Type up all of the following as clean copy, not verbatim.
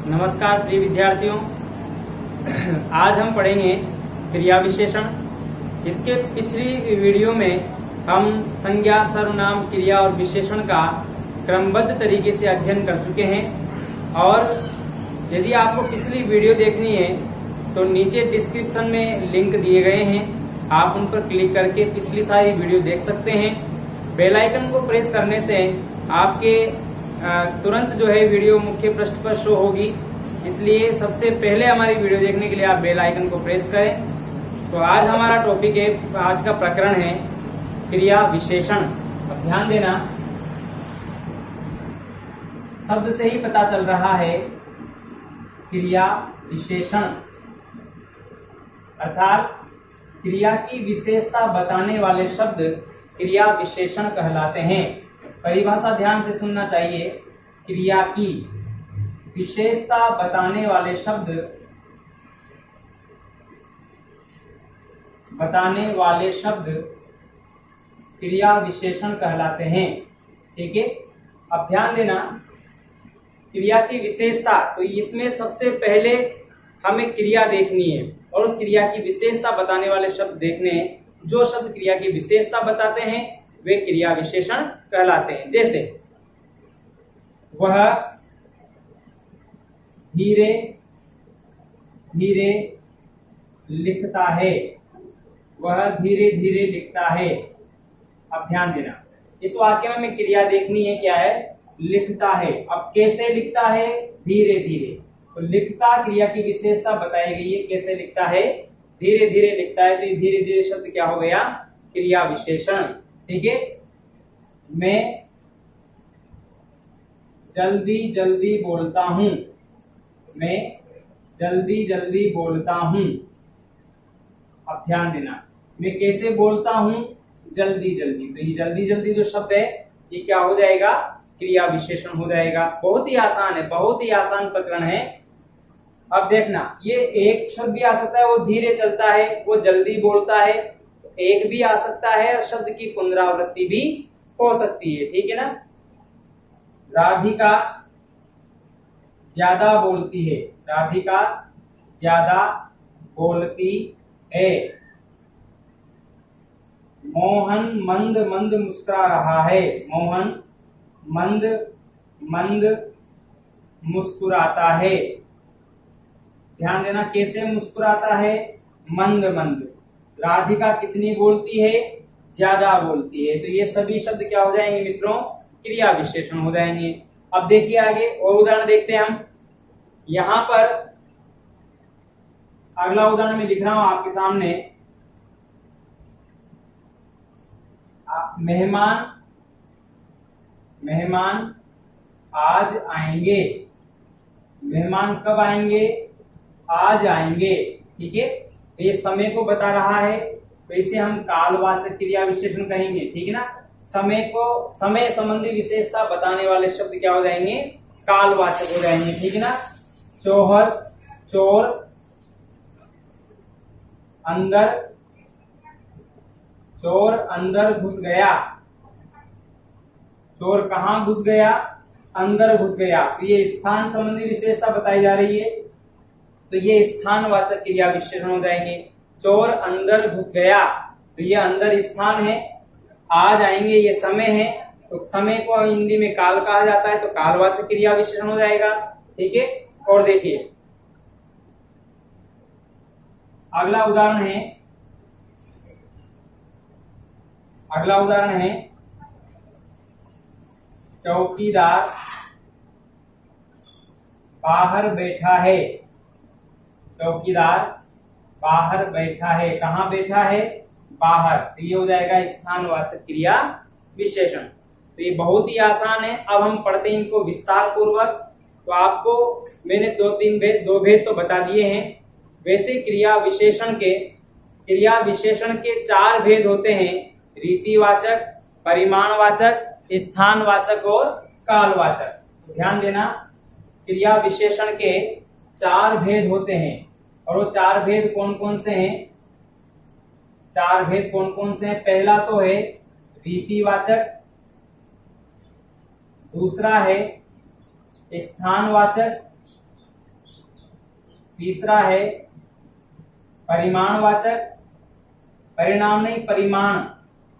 नमस्कार प्रिय विद्यार्थियों। आज हम पढ़ेंगे क्रिया विशेषण। इसके पिछली वीडियो में हम संज्ञा, सर्वनाम, क्रिया और विशेषण का क्रमबद्ध तरीके से अध्ययन कर चुके हैं। और यदि आपको पिछली वीडियो देखनी है तो नीचे डिस्क्रिप्शन में लिंक दिए गए हैं, आप उन पर क्लिक करके पिछली सारी वीडियो देख सकते हैं। बेल आइकन को प्रेस करने से आपके तुरंत जो है वीडियो मुख्य पृष्ठ पर शो होगी, इसलिए सबसे पहले हमारी वीडियो देखने के लिए आप बेल आइकन को प्रेस करें। तो आज हमारा टॉपिक है, आज का प्रकरण है क्रिया विशेषण। अब ध्यान देना, शब्द से ही पता चल रहा है क्रिया विशेषण अर्थात क्रिया की विशेषता बताने वाले शब्द क्रिया विशेषण कहलाते हैं। परिभाषा ध्यान से सुनना चाहिए। क्रिया की विशेषता बताने वाले शब्द क्रिया विशेषण कहलाते हैं। ठीक है, अब ध्यान देना, क्रिया की विशेषता, तो इसमें सबसे पहले हमें क्रिया देखनी है और उस क्रिया की विशेषता बताने वाले शब्द देखने हैं। जो शब्द क्रिया की विशेषता बताते हैं वे क्रिया विशेषण कहलाते हैं। जैसे वह धीरे धीरे लिखता है, वह धीरे धीरे लिखता है। अब ध्यान देना, इस वाक्य में हमें क्रिया देखनी है, क्या है? लिखता है। अब कैसे लिखता है? धीरे धीरे। तो लिखता क्रिया की विशेषता बताई गई है, कैसे लिखता है? धीरे धीरे लिखता है। तो धीरे धीरे शब्द क्या हो गया? क्रिया विशेषण। ठीक है, मैं जल्दी जल्दी बोलता हूं, मैं जल्दी जल्दी बोलता हूं। अब ध्यान देना, मैं कैसे बोलता हूं? जल्दी जल्दी। तो ये जल्दी जल्दी जो शब्द है ये क्या हो जाएगा? क्रिया विशेषण हो जाएगा। बहुत ही आसान है, बहुत ही आसान प्रकरण है। अब देखना, ये एक शब्द भी आ सकता है, वो धीरे चलता है, वो जल्दी बोलता है। एक भी आ सकता है और शब्द की पुनरावृत्ति भी हो सकती है। ठीक है ना? राधिका ज्यादा बोलती है, राधिका ज्यादा बोलती है। मोहन मंद मंद मुस्कुरा रहा है, मोहन मंद मंद मुस्कुराता है। ध्यान देना, कैसे मुस्कुराता है? मंद मंद। राधिका कितनी बोलती है? ज्यादा बोलती है। तो ये सभी शब्द क्या हो जाएंगे मित्रों? क्रिया विशेषण हो जाएंगे। अब देखिए आगे और उदाहरण देखते हैं हम। यहां पर अगला उदाहरण में लिख रहा हूं आपके सामने। मेहमान मेहमान आज आएंगे। मेहमान कब आएंगे? आज आएंगे। ठीक है, तो ये समय को बता रहा है, तो इसे हम कालवाचक क्रिया विशेषण कहेंगे। ठीक है ना? समय संबंधी विशेषता बताने वाले शब्द क्या हो जाएंगे? कालवाचक हो जाएंगे। ठीक है ना? चोर चोर अंदर घुस गया। चोर कहाँ घुस गया? अंदर घुस गया। तो ये स्थान संबंधी विशेषता बताई जा रही है, तो ये स्थानवाचक क्रिया विशेषण हो जाएंगे। चोर अंदर घुस गया, तो ये अंदर स्थान है। आज आएंगे ये समय है, तो समय को हिंदी में काल कहा जाता है, तो कालवाचक क्रिया विशेषण हो जाएगा। ठीक है, और देखिए अगला उदाहरण है चौकीदार बाहर बैठा है। चौकीदार बाहर बैठा है। कहाँ बैठा है? बाहर। तो ये हो जाएगा स्थानवाचक क्रिया विशेषण। तो ये बहुत ही आसान है। अब हम पढ़ते हैं इनको विस्तार पूर्वक। तो आपको मैंने दो भेद तो बता दिए हैं। वैसे क्रिया विशेषण के 4 भेद होते हैं: रीतिवाचक, परिमाणवाचक, स्थानवाचक और कालवाचक। ध्यान देना, क्रिया विशेषण के 4 भेद होते हैं। और वो 4 भेद कौन कौन से हैं? 4 भेद कौन कौन से हैं? पहला तो है रीतिवाचक, दूसरा है स्थानवाचक, तीसरा है परिमाणवाचक, परिणाम नहीं परिमाण,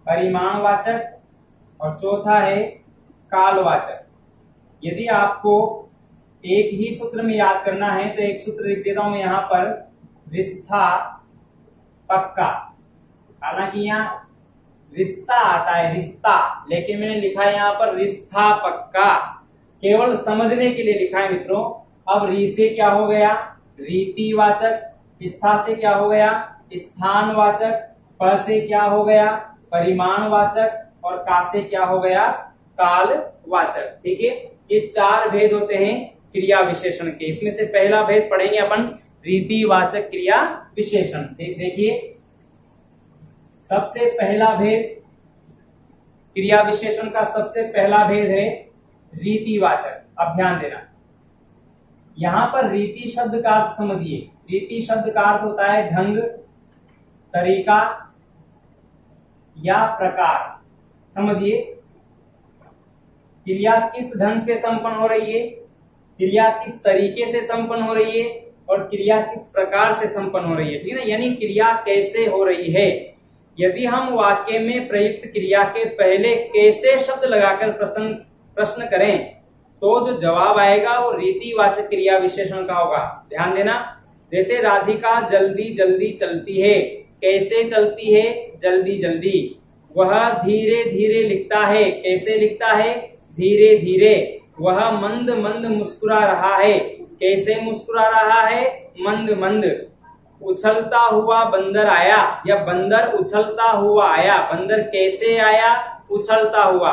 परिमाणवाचक, और चौथा है कालवाचक। यदि आपको एक ही सूत्र में याद करना है तो एक सूत्र लिख देता हूं मैं यहां पर, रिश्ता पक्का। हालांकि यहाँ रिश्ता आता है रिश्ता, लेकिन मैंने लिखा है यहाँ पर रिश्ता पक्का, केवल समझने के लिए लिखा है मित्रों। अब री से क्या हो गया, रीतिवाचक, स्था से क्या हो गया, स्थानवाचक, प से क्या हो गया, परिमाणवाचक, और का से क्या हो गया, कालवाचक। ठीक है, ये चार भेद होते हैं क्रिया विशेषण के। इसमें से पहला भेद पढ़ेंगे अपन रीतिवाचक क्रिया विशेषण। देखिए सबसे पहला भेद क्रिया विशेषण का, सबसे पहला भेद है रीतिवाचक। अब ध्यान देना, यहां पर रीति शब्द का अर्थ समझिए। रीति शब्द का अर्थ होता है ढंग, तरीका या प्रकार। समझिए, क्रिया किस ढंग से संपन्न हो रही है, क्रिया किस तरीके से संपन्न हो रही है, और क्रिया किस प्रकार से संपन्न हो रही है। ठीक है ना, यानी क्रिया कैसे हो रही है। यदि हम वाक्य में प्रयुक्त क्रिया के पहले कैसे शब्द लगाकर प्रश्न करें तो जो जवाब आएगा वो रीतिवाचक क्रिया विशेषण का होगा। ध्यान देना, जैसे राधिका जल्दी जल्दी चलती है। कैसे चलती है, जल्दी जल्दी। वह धीरे धीरे लिखता है। कैसे लिखता है, धीरे धीरे। वह मंद मंद मुस्कुरा रहा है। कैसे मुस्कुरा रहा है, मंद मंद। उछलता हुआ बंदर आया, या बंदर उछलता हुआ आया। बंदर कैसे आया, उछलता हुआ।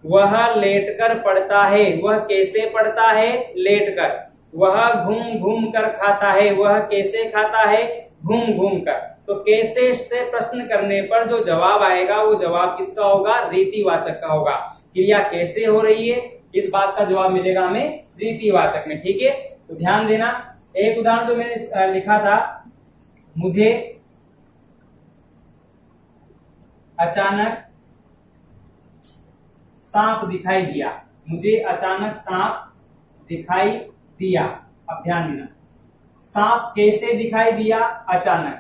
वह लेटकर पढ़ता है। वह कैसे पढ़ता है, लेटकर। वह घूम घूम कर खाता है। वह कैसे खाता है, घूम घूम कर। तो कैसे से प्रश्न करने पर जो जवाब आएगा वो जवाब किसका होगा, रीतिवाचक का होगा। क्रिया कैसे हो रही है, इस बात का जवाब मिलेगा हमें रीतिवाचक में। ठीक है, तो ध्यान देना। एक उदाहरण जो मैंने लिखा था, मुझे अचानक सांप दिखाई दिया। मुझे अचानक सांप दिखाई दिया। अब ध्यान देना, सांप कैसे दिखाई दिया, अचानक।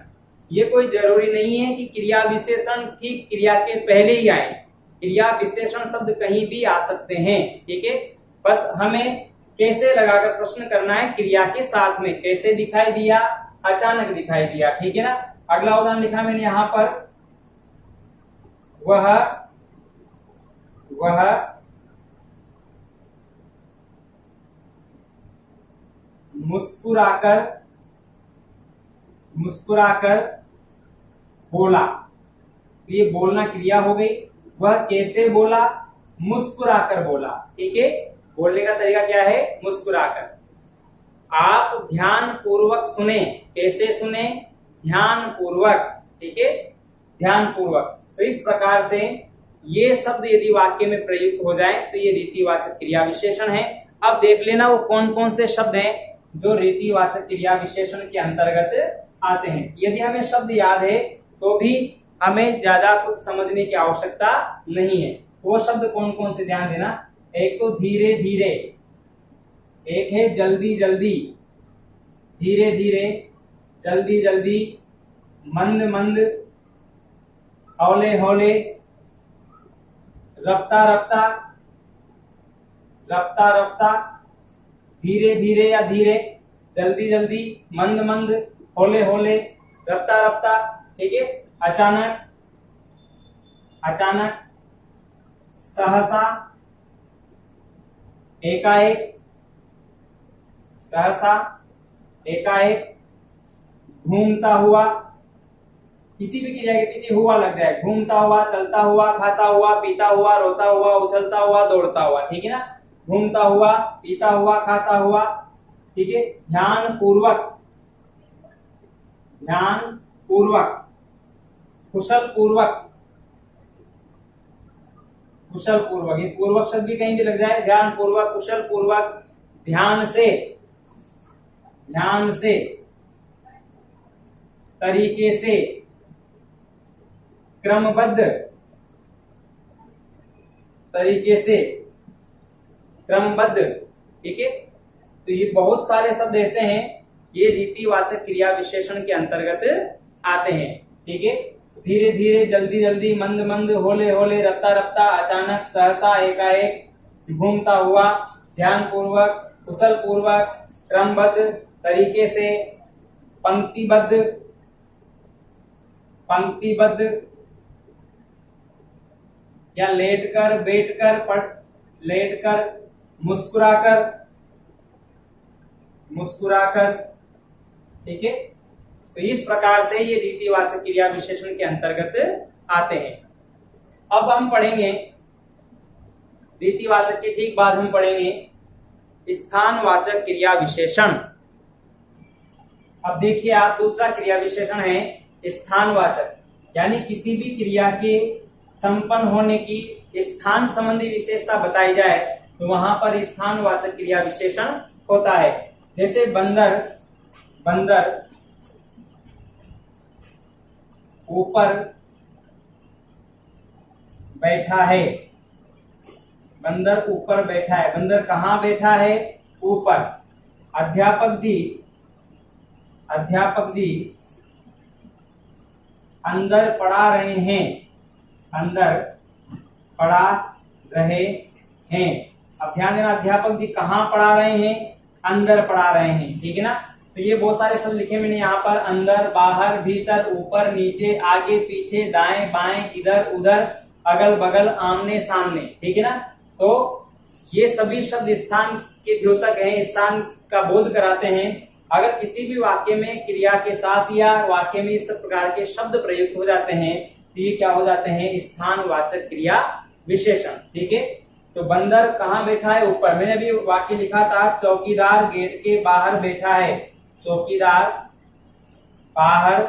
ये कोई जरूरी नहीं है कि क्रिया विशेषण ठीक क्रिया के पहले ही आए। क्रिया विशेषण शब्द कहीं भी आ सकते हैं। ठीक है, बस हमें कैसे लगाकर प्रश्न करना है, क्रिया के साथ में। कैसे दिखाई दिया, अचानक दिखाई दिया। ठीक है ना। अगला उदाहरण लिखा मैंने यहां पर, वह मुस्कुराकर बोला। तो ये बोलना क्रिया हो गई। वह कैसे बोला, मुस्कुराकर बोला। ठीक है, बोलने का तरीका क्या है, मुस्कुराकर। आप ध्यान पूर्वक सुने। कैसे सुने, ध्यान पूर्वक। ठीक है, ध्यान पूर्वक। तो इस प्रकार से ये शब्द यदि वाक्य में प्रयुक्त हो जाए तो ये रीतिवाचक क्रिया विशेषण है। अब देख लेना वो कौन कौन से शब्द हैं जो रीतिवाचक क्रिया विशेषण के अंतर्गत आते हैं। यदि हमें शब्द याद है तो भी हमें ज्यादा कुछ समझने की आवश्यकता नहीं है। वो शब्द कौन कौन से, ध्यान देना। एक तो धीरे धीरे, एक है जल्दी जल्दी, धीरे धीरे, जल्दी जल्दी, मंद मंद, हौले हौले, रफ्ता रफ्ता, रफ्ता रफ्ता, धीरे धीरे या धीरे, जल्दी जल्दी, मंद मंद, हौले हौले, रफ्ता रफ्ता। ठीक है, अचानक, अचानक, सहसा, एकाएक, सहसा, एकाएक, घूमता हुआ। किसी भी क्रिया के पीछे हुआ लग जाए। घूमता हुआ, चलता हुआ, खाता हुआ, पीता हुआ, रोता हुआ, उछलता हुआ, दौड़ता हुआ। ठीक है ना। घूमता हुआ, पीता हुआ, खाता हुआ। ठीक है, ध्यान पूर्वक, ध्यान पूर्वक, कुशल पूर्वक, कुशल पूर्वक। ये पूर्वक शब्द भी कहीं भी लग जाए। ध्यान पूर्वक, कुशल पूर्वक, ध्यान से, ध्यान से, तरीके से, क्रमबद्ध तरीके से, क्रमबद्ध। ठीक है, तो ये बहुत सारे शब्द ऐसे हैं ये रीतिवाचक क्रिया विशेषण के अंतर्गत आते हैं। ठीक है, धीरे धीरे, जल्दी जल्दी, मंद मंद, होले होले, रफ्ता रफ्ता, अचानक, सहसा, एकाएक, घूमता हुआ, ध्यान पूर्वक, कुशल पूर्वक, क्रमबद्ध तरीके से, पंक्तिबद्ध या लेटकर, बैठकर, लेटकर, मुस्कुराकर। ठीक है, तो इस प्रकार से ये रीतिवाचक क्रिया विशेषण के अंतर्गत आते हैं। अब हम पढ़ेंगे रीतिवाचक के ठीक बाद हम पढ़ेंगे स्थानवाचक क्रिया विशेषण। अब देखिए आप, दूसरा क्रिया विशेषण है स्थानवाचक, यानी किसी भी क्रिया के संपन्न होने की स्थान संबंधी विशेषता बताई जाए तो वहां पर स्थानवाचक क्रिया विशेषण होता है। जैसे बंदर ऊपर बैठा है। बंदर ऊपर बैठा है। बंदर कहाँ बैठा है? ऊपर। अध्यापक जी अंदर पढ़ा रहे हैं। अंदर पढ़ा रहे हैं। अब ध्यान देना, अध्यापक जी कहाँ पढ़ा रहे हैं? अंदर पढ़ा रहे हैं। ठीक है ना, तो ये बहुत सारे शब्द लिखे मैंने यहाँ पर, अंदर, बाहर, भीतर, ऊपर, नीचे, आगे, पीछे, दाएं, बाएं, इधर, उधर, अगल बगल, आमने सामने। ठीक है ना, तो ये सभी शब्द स्थान के द्योतक हैं, स्थान का बोध कराते हैं। अगर किसी भी वाक्य में क्रिया के साथ या वाक्य में इस प्रकार के शब्द प्रयुक्त हो जाते हैं तो ये क्या हो जाते हैं? स्थानवाचक क्रिया विशेषण। ठीक है, तो बंदर कहाँ बैठा है? ऊपर। मैंने अभी वाक्य लिखा था, चौकीदार गेट के बाहर बैठा है। चौकीदार बाहर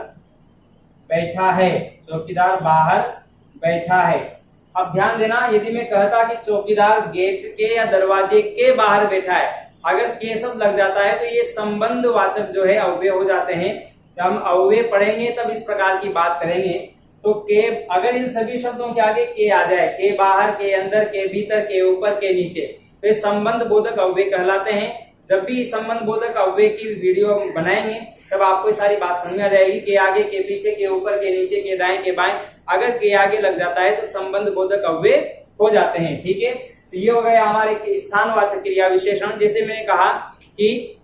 बैठा है। चौकीदार बाहर बैठा है। अब ध्यान देना, यदि मैं कहता कि चौकीदार गेट के या दरवाजे के बाहर बैठा है, अगर के शब्द लग जाता है तो ये संबंध वाचक जो है अव्यय हो जाते हैं। जब हम अव्यय पढ़ेंगे तब इस प्रकार की बात करेंगे। तो के, अगर इन सभी शब्दों के आगे के आ जाए, के बाहर, के अंदर, के भीतर, के ऊपर, के नीचे, तो ये संबंध बोधक अव्यय कहलाते हैं। जब भी संबंध बोधक अव्यय की वीडियो बनाएंगे तब आपको ये सारी बात समझ आ जाएगी। के आगे, के पीछे, के ऊपर, के नीचे, के दाएं, के बाएं, अगर के आगे लग जाता है तो संबंध बोधक अव्यय हो जाते हैं। ठीक है, तो ये हो गया हमारे स्थानवाचक क्रिया विशेषण। जैसे मैंने कहा कि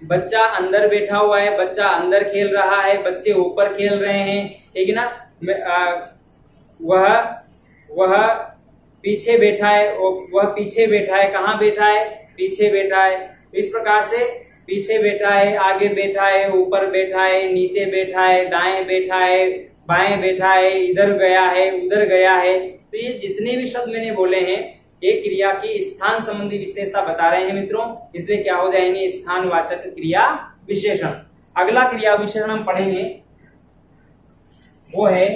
बच्चा अंदर बैठा हुआ है, बच्चा अंदर खेल रहा है, बच्चे ऊपर खेल रहे हैं। ठीक है ना, वह पीछे बैठा है। वह पीछे बैठा है। कहाँ बैठा है? पीछे बैठा है। इस प्रकार से पीछे बैठा है, आगे बैठा है, ऊपर बैठा है, नीचे बैठा है, दाएं बैठा है, बाएं बैठा है, इधर गया है, उधर गया है। तो ये जितने भी शब्द मैंने बोले हैं ये क्रिया की स्थान संबंधी विशेषता बता रहे हैं मित्रों, इसलिए क्या हो जाएंगे? स्थानवाचक क्रिया विशेषण। अगला क्रिया विशेषण हम पढ़ेंगे वो है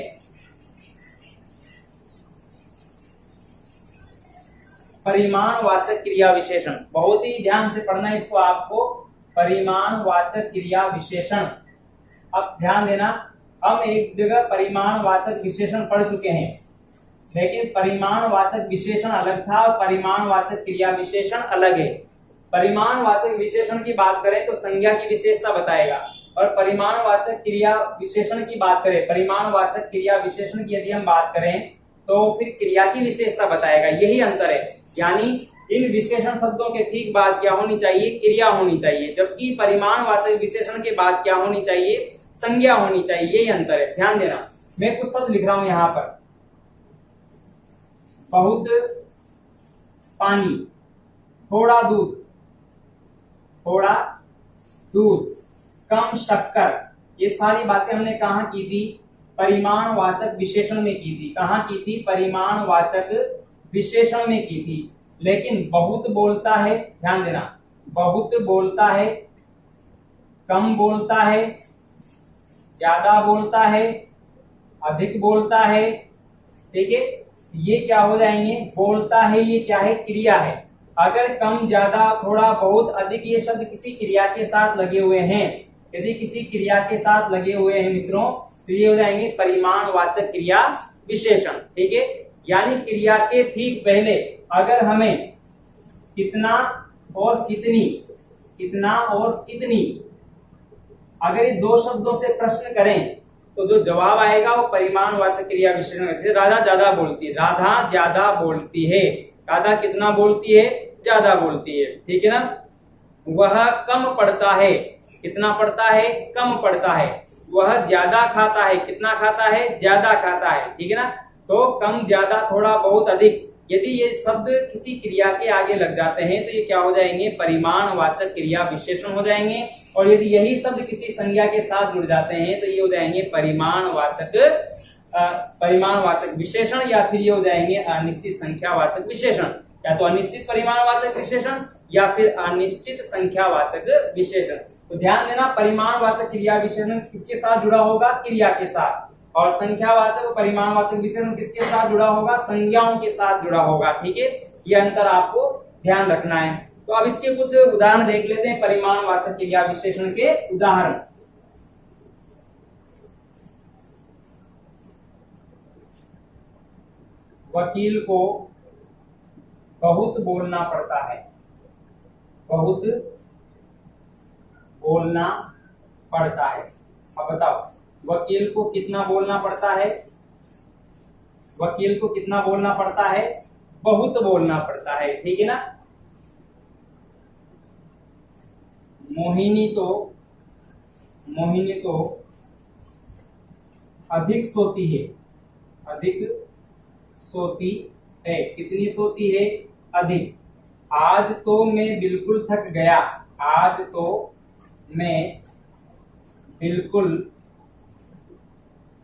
परिमाणवाचक क्रिया विशेषण। बहुत ही ध्यान से पढ़ना है इसको आपको, परिमाणवाचक क्रिया विशेषण। अब ध्यान देना, हम एक जगह परिमाणवाचक विशेषण पढ़ चुके हैं, लेकिन परिमाणवाचक विशेषण अलग था और परिमाणवाचक क्रिया विशेषण अलग है। परिमाणवाचक विशेषण की बात करें तो संज्ञा की विशेषता बताएगा, और परिमाणवाचक क्रिया विशेषण की बात करें, परिमाणवाचक क्रिया विशेषण की यदि हम बात करें तो फिर क्रिया की विशेषता बताएगा। यही अंतर है, यानी इन विशेषण शब्दों के ठीक बाद क्या होनी चाहिए? क्रिया होनी चाहिए, जबकि परिमाणवाचक विशेषण के बाद क्या होनी चाहिए? संज्ञा होनी चाहिए। यही अंतर है, ध्यान देना। मैं कुछ शब्द लिख रहा हूं यहाँ पर, बहुत पानी, थोड़ा दूध, थोड़ा दूध, कम शक्कर, ये सारी बातें हमने कहाँ की थी? परिमाणवाचक विशेषण में की थी। कहाँ की थी? परिमाणवाचक विशेषण में की थी। लेकिन बहुत बोलता है, ध्यान देना, बहुत बोलता है, कम बोलता है, ज्यादा बोलता है, अधिक बोलता है। ठीक है, ये क्या हो जाएंगे? बोलता है, ये क्या है? क्रिया है। अगर कम, ज्यादा, थोड़ा, बहुत, अधिक ये शब्द किसी क्रिया के साथ लगे हुए हैं, यदि किसी क्रिया के साथ लगे हुए हैं मित्रों, तो ये हो जाएंगे परिमाणवाचक क्रिया विशेषण। ठीक है, यानी क्रिया के ठीक पहले अगर हमें कितना और कितनी, कितना और कितनी अगर ये दो शब्दों से प्रश्न करें तो जो जवाब आएगा वो परिमाणवाचक क्रिया विशेषण। जैसे राधा ज्यादा बोलती है, राधा ज्यादा बोलती है, राधा कितना बोलती है, ज्यादा बोलती है, ठीक है ना। वह कम पढ़ता है, कितना पढ़ता है, कम पढ़ता है। वह ज्यादा खाता है, कितना खाता है, ज्यादा खाता है, ठीक है ना। तो कम, ज्यादा, थोड़ा, बहुत, अधिक, यदि ये शब्द किसी क्रिया के आगे लग जाते हैं तो ये क्या हो जाएंगे, परिमाणवाचक क्रिया विशेषण हो जाएंगे। और यदि यही शब्द किसी संज्ञा के साथ जुड़ जाते हैं तो ये हो जाएंगे परिमाणवाचक विशेषण, या फिर ये हो जाएंगे अनिश्चित संख्यावाचक विशेषण। या तो अनिश्चित परिमाणवाचक विशेषण या फिर अनिश्चित संख्यावाचक विशेषण। तो ध्यान देना, परिमाणवाचक क्रिया विशेषण किसके साथ जुड़ा होगा, क्रिया के साथ, और संख्यावाचक और परिमाणवाचक विशेषण किसके साथ जुड़ा होगा, संज्ञाओं के साथ जुड़ा होगा, ठीक है। ये अंतर आपको ध्यान रखना है। तो अब इसके कुछ उदाहरण देख लेते हैं, परिमाणवाचक क्रिया विशेषण के उदाहरण। वकील को बहुत बोलना पड़ता है, बहुत बोलना पड़ता है। अब बताओ, वकील को कितना बोलना पड़ता है, वकील को कितना बोलना पड़ता है, बहुत बोलना पड़ता है, ठीक है ना। मोहिनी तो अधिक सोती है, अधिक सोती है, कितनी सोती है, अधिक। आज तो मैं बिल्कुल थक गया, आज तो मैं बिल्कुल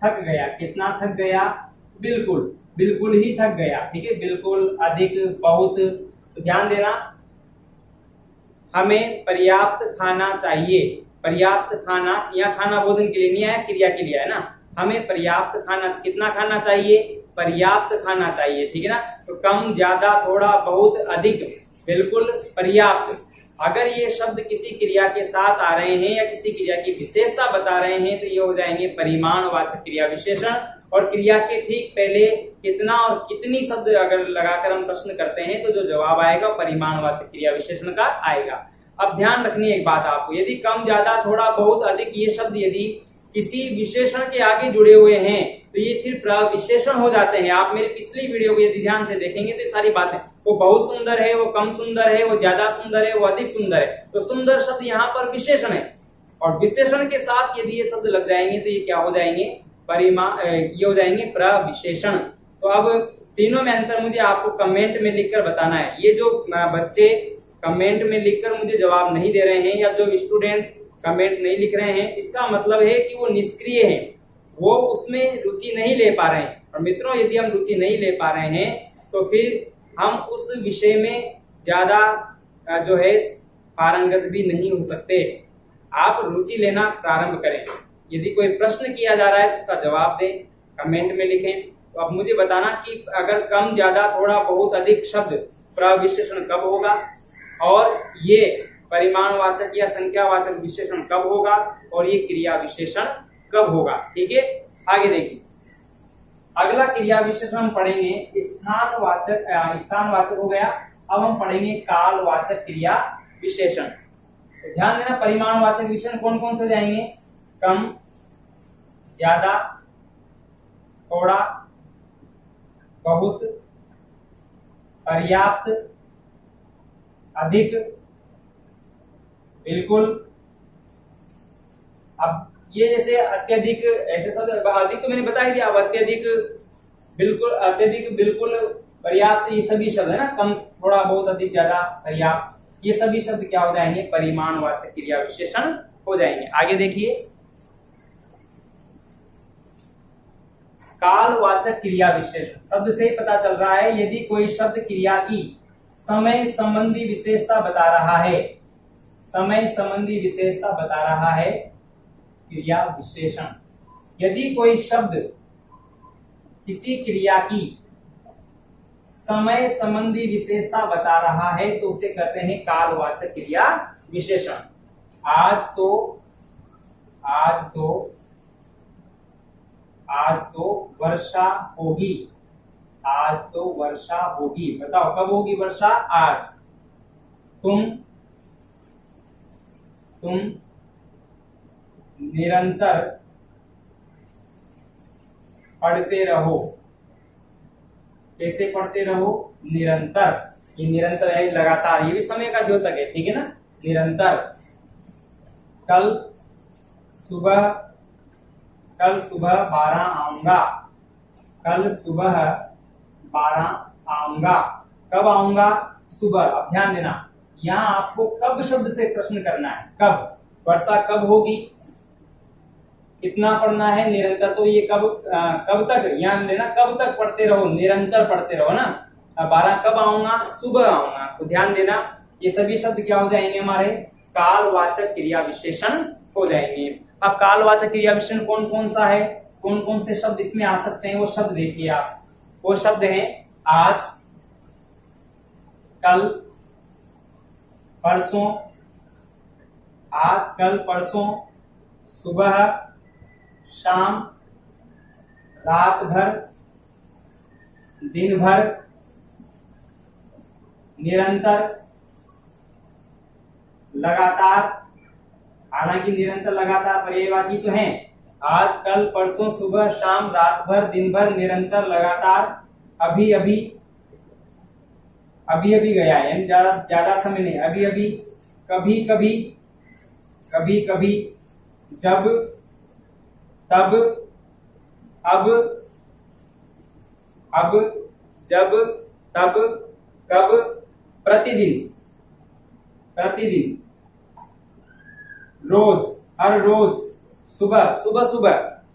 थक गया, कितना थक गया, बिल्कुल, बिल्कुल ही थक गया, ठीक है। बिल्कुल, अधिक, बहुत। तो ध्यान देना, हमें पर्याप्त खाना चाहिए, पर्याप्त खाना, यहाँ खाना भोजन के लिए नहीं आया, क्रिया के लिए है ना। हमें पर्याप्त खाना, कितना खाना चाहिए, पर्याप्त खाना चाहिए, ठीक है ना। तो कम, ज्यादा, थोड़ा, बहुत, अधिक, बिल्कुल, पर्याप्त। अगर ये शब्द किसी क्रिया के साथ आ रहे हैं या किसी क्रिया की विशेषता बता रहे हैं तो ये हो जाएंगे परिमाणवाचक क्रिया विशेषण। और क्रिया के ठीक पहले कितना और कितनी शब्द अगर लगाकर हम प्रश्न करते हैं तो जो जवाब आएगा परिमाणवाचक क्रिया विशेषण का आएगा। अब ध्यान रखनी एक बात आपको, यदि कम, ज्यादा, थोड़ा, बहुत, अधिक ये शब्द यदि किसी विशेषण के आगे जुड़े हुए हैं तो ये फिर प्रविशेषण हो जाते हैं। आप मेरी पिछली वीडियो को यदि ध्यान से देखेंगे तो सारी बातें, वो बहुत सुंदर है, वो कम सुंदर है, वो ज्यादा सुंदर है, वो अधिक सुंदर है, तो सुंदर शब्द यहाँ पर विशेषण है। और विशेषण के साथ यदि ये शब्द लग जाएंगे तो ये क्या हो जाएंगे, ये हो जाएंगे प्रविशेषण। तो अब तीनों में अंतर मुझे आपको कमेंट में लिखकर बताना है। ये जो बच्चे कमेंट में लिखकर मुझे जवाब नहीं दे रहे हैं या जो स्टूडेंट कमेंट नहीं लिख रहे हैं, इसका मतलब है कि वो निष्क्रिय हैं, वो उसमें रुचि नहीं ले पा रहे हैं। और मित्रों, यदि हम रुचि नहीं ले पा रहे हैं तो फिर हम उस विषय में ज्यादा जो है पारंगत भी नहीं हो सकते। आप रुचि लेना प्रारंभ करें। यदि कोई प्रश्न किया जा रहा है तो उसका जवाब दें, कमेंट में लिखें। तो अब मुझे बताना कि अगर कम, ज्यादा, थोड़ा, बहुत, अधिक शब्द प्रविशेषण कब होगा और ये परिमाणवाचक या संख्यावाचक विशेषण कब होगा और ये क्रिया विशेषण कब होगा, ठीक है। आगे देखिए, अगला क्रिया विशेषण हम पढ़ेंगे स्थानवाचक हो गया। अब हम पढ़ेंगे कालवाचक क्रिया विशेषण। तो ध्यान देना, परिमाणवाचक विशेषण कौन कौन से जाएंगे, कम, ज्यादा, थोड़ा, बहुत, पर्याप्त, अधिक, बिल्कुल। अब ये जैसे अत्यधिक, ऐसे शब्द, अधिक तो मैंने बता ही दिया। अब अत्यधिक, बिल्कुल, अत्यधिक, बिल्कुल, पर्याप्त, ये सभी शब्द है ना, कम, थोड़ा, बहुत, अधिक, ज्यादा, पर्याप्त, ये सभी शब्द क्या हो जाएंगे, परिमाणवाचक क्रिया विशेषण हो जाएंगे। आगे देखिए, कालवाचक क्रिया विशेषण। शब्द से ही पता चल रहा है, यदि कोई शब्द क्रिया की समय संबंधी विशेषता बता रहा है, समय संबंधी विशेषता बता रहा है, क्रिया विशेषण। यदि कोई शब्द किसी क्रिया की समय संबंधी विशेषता बता रहा है तो उसे कहते हैं कालवाचक क्रिया विशेषण। आज तो वर्षा होगी, आज तो वर्षा होगी। बताओ कब होगी वर्षा, आज। तुम निरंतर पढ़ते रहो। कैसे पढ़ते रहो? निरंतर। ये निरंतर है लगातार, ये भी समय का द्योतक है, ठीक है ना। निरंतर। कल सुबह 12 आऊंगा। कल सुबह 12 आऊंगा। कब आऊंगा? सुबह। अब ध्यान देना, यहाँ आपको कब शब्द से प्रश्न करना है। कब? वर्षा कब होगी? कितना पढ़ना है? निरंतर। तो ये कब तक, यहाँ लेना, कब तक पढ़ते रहो, निरंतर पढ़ते रहो ना। 12 कब आऊंगा? सुबह आऊंगा। तो ध्यान देना, ये सभी शब्द क्या हो जाएंगे? हमारे कालवाचक क्रिया विशेषण हो जाएंगे। अब कालवाचक क्रिया विशेषण कौन कौन सा है, कौन कौन से शब्द इसमें आ सकते हैं, वो शब्द देखिए आप। वो शब्द हैं आज, कल, परसों, आज, कल, परसों, सुबह, शाम, रात भर, दिन भर, निरंतर, लगातार। हालांकि निरंतर लगातार पर्यायवाची तो हैं। आज, कल, परसों, सुबह, शाम, रात भर, दिन भर, निरंतर, लगातार, अभी अभी, अभी अभी गया है, यानी ज्यादा समय नहीं, अभी अभी, कभी कभी, कभी कभी, जब, तब, अब, जब, तब, कब, प्रतिदिन, प्रतिदिन, रोज, हर रोज, सुबह, सुबह सुबह,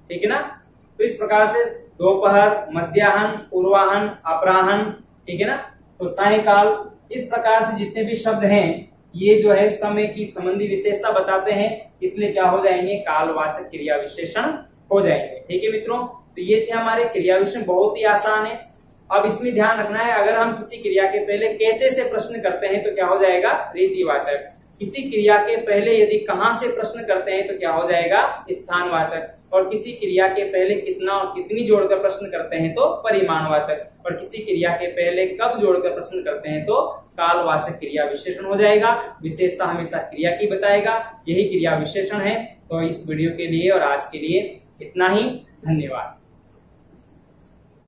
ठीक है ना। तो इस प्रकार से दोपहर, मध्याह्न, पूर्वाह्न, अपराह्न, ठीक है ना। तो सायंकाल, इस प्रकार से जितने भी शब्द हैं ये जो है समय की संबंधी विशेषता बताते हैं, इसलिए क्या हो जाएंगे? कालवाचक क्रिया विशेषण हो जाएंगे। ठीक है मित्रों, तो ये थे हमारे क्रिया विशेषण, बहुत ही आसान है। अब इसमें ध्यान रखना है, अगर हम किसी क्रिया के पहले कैसे से प्रश्न करते हैं तो क्या हो जाएगा? रीतिवाचक। किसी क्रिया के पहले यदि कहां से प्रश्न करते हैं तो क्या हो जाएगा? स्थानवाचक। और किसी क्रिया के पहले कितना और कितनी जोड़कर प्रश्न करते हैं तो परिमाणवाचक। और किसी क्रिया के पहले कब जोड़कर प्रश्न करते हैं तो कालवाचक क्रिया विशेषण हो जाएगा। विशेषता हमेशा क्रिया की बताएगा, यही क्रिया विशेषण है। तो इस वीडियो के लिए और आज के लिए इतना ही। धन्यवाद।